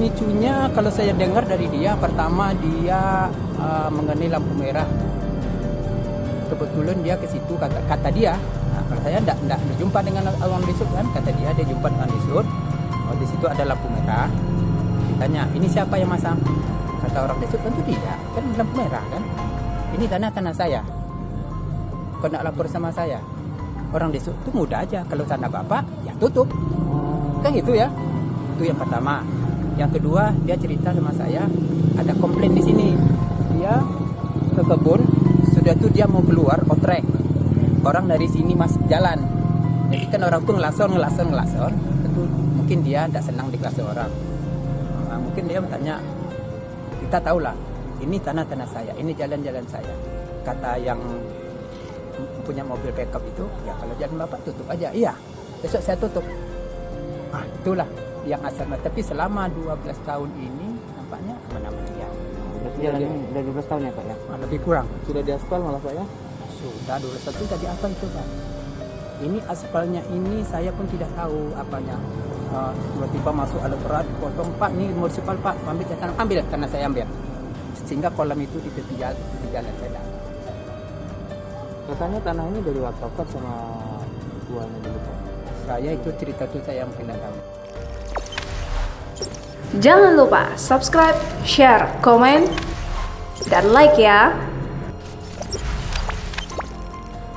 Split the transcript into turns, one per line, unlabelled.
pemicunya kalau saya dengar dari dia, pertama dia mengenai lampu merah. Kebetulan dia ke situ, kata dia. Nah, kalau saya tidak berjumpa dengan orang Desut kan, kata dia jumpa dengan Desut. Oh, di situ ada lampu merah. Ditanya, ini siapa yang masang? Kata orang Desut, tentu tidak, kan lampu merah kan. Ini tanah saya. Kau nak lapor sama saya? Orang Desut itu mudah aja, kalau tanah bapak ya tutup. Kan gitu ya. Itu yang pertama. Yang kedua, dia cerita sama saya ada komplain di sini. Dia ke kebun, sudah tuh dia mau keluar otrek. Orang dari sini masuk jalan. Jadi kan orang tuh ngelason. Tentu mungkin dia tidak senang di kelas orang. Nah, mungkin dia bertanya, kita tahulah, ini tanah saya, ini jalan-jalan saya. Kata yang punya mobil backup itu, ya kalau jalan bapak tutup aja. Iya, besok saya tutup. Ah, itulah yang asalnya. Tapi selama 12 tahun ini nampaknya aman-aman ya.
Berarti jalan ini udah 12 tahun ya Pak ya?
Lebih kurang.
Sudah diaspal malah Pak ya?
Sudah 12 tahun itu tadi apa itu Pak? Ini aspalnya ini saya pun tidak tahu apanya. Tiba-tiba masuk alat berat, potong Pak, ini municipal Pak, ambil karena saya ambil. Sehingga kolam itu di tepi jalan saya.
Katanya tanah ini dari wakaf sama tuannya dulu Pak.
Saya itu cerita tuh saya mungkin tidak tahu.
Jangan lupa subscribe, share, komen, dan like ya.